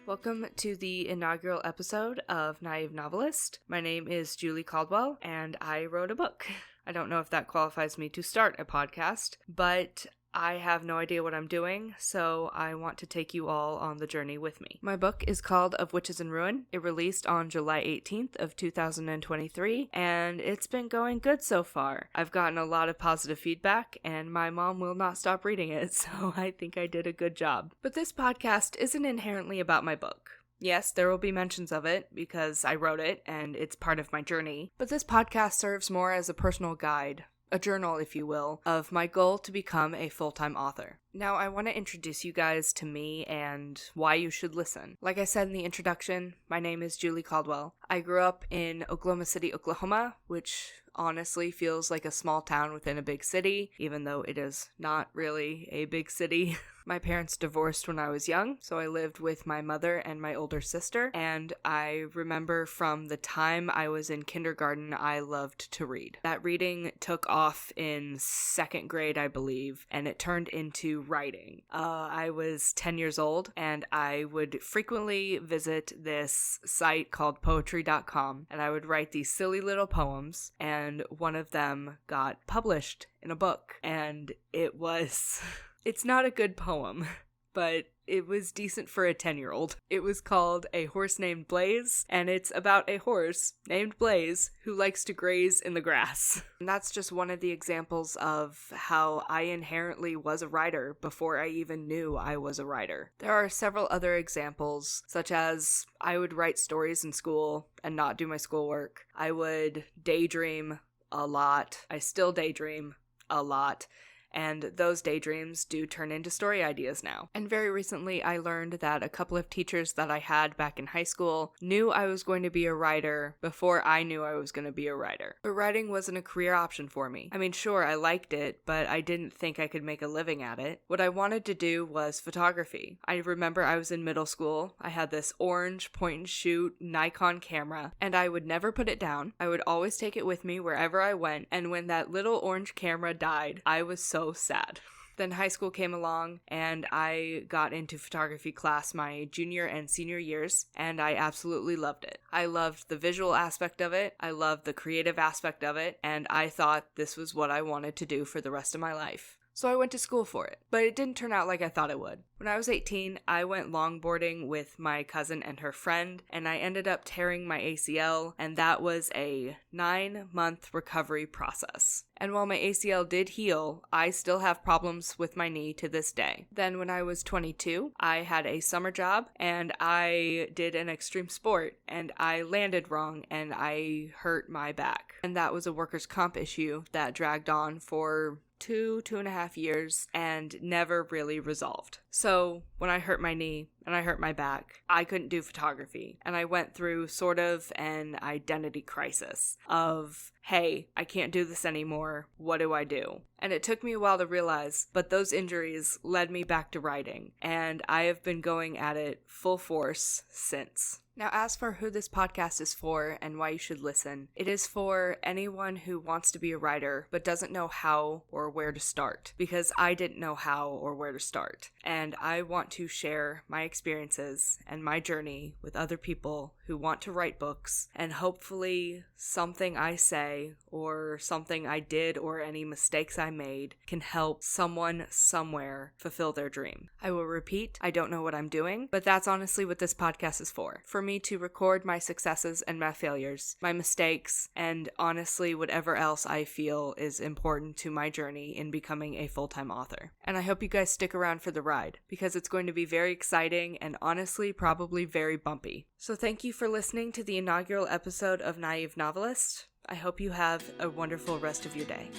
Welcome to the inaugural episode of Naïve Novelist. My name is Julie Caldwell, and I wrote a book. I don't know if that qualifies me to start a podcast, but I have no idea what I'm doing, so I want to take you all on the journey with me. My book is called Of Witches in Ruin. It released on July 18th of 2023, and it's been going good so far. I've gotten a lot of positive feedback, and my mom will not stop reading it, so I think I did a good job. But this podcast isn't inherently about my book. Yes, there will be mentions of it because I wrote it and it's part of my journey, but this podcast serves more as a personal guide, a journal, if you will, of my goal to become a full-time author. Now, I want to introduce you guys to me and why you should listen. Like I said in the introduction, my name is Julie Caldwell. I grew up in Oklahoma City, Oklahoma, which honestly feels like a small town within a big city, even though it is not really a big city. My parents divorced when I was young, so I lived with my mother and my older sister, and I remember from the time I was in kindergarten, I loved to read. That reading took off in second grade, I believe, and it turned into writing. I was 10 years old, and I would frequently visit this site called poetry.com, and I would write these silly little poems, and one of them got published in a book, and it was... It's not a good poem, but it was decent for a 10-year-old. It was called A Horse Named Blaze, and it's about a horse named Blaze who likes to graze in the grass. And that's just one of the examples of how I inherently was a writer before I even knew I was a writer. There are several other examples, such as I would write stories in school and not do my schoolwork. I would daydream a lot. I still daydream a lot. And those daydreams do turn into story ideas now. And very recently, I learned that a couple of teachers that I had back in high school knew I was going to be a writer before I knew I was going to be a writer. But writing wasn't a career option for me. I mean, sure, I liked it, but I didn't think I could make a living at it. What I wanted to do was photography. I remember I was in middle school. I had this orange point-and-shoot Nikon camera, and I would never put it down. I would always take it with me wherever I went, and when that little orange camera died, I was so sad. Then high school came along and I got into photography class my junior and senior years, and I absolutely loved it. I loved the visual aspect of it, I loved the creative aspect of it, and I thought this was what I wanted to do for the rest of my life. So I went to school for it, but it didn't turn out like I thought it would. When I was 18, I went longboarding with my cousin and her friend, and I ended up tearing my ACL, and that was a 9-month recovery process. And while my ACL did heal, I still have problems with my knee to this day. Then when I was 22, I had a summer job, and I did an extreme sport, and I landed wrong, and I hurt my back. And that was a workers' comp issue that dragged on for 2.5 years and never really resolved. So when I hurt my knee and I hurt my back, I couldn't do photography. And I went through sort of an identity crisis of, hey, I can't do this anymore. What do I do? And it took me a while to realize, but those injuries led me back to writing. And I have been going at it full force since. Now, as for who this podcast is for and why you should listen, it is for anyone who wants to be a writer but doesn't know how or where to start, because I didn't know how or where to start. And I want to share my experiences and my journey with other people who want to write books, and hopefully something I say or something I did or any mistakes I made can help someone somewhere fulfill their dream. I will repeat, I don't know what I'm doing, but that's honestly what this podcast is for. For me to record my successes and my failures, my mistakes, and honestly whatever else I feel is important to my journey in becoming a full-time author. And I hope you guys stick around for the ride, because it's going to be very exciting and honestly probably very bumpy. So thank you for listening to the inaugural episode of Naïve Novelist. I hope you have a wonderful rest of your day.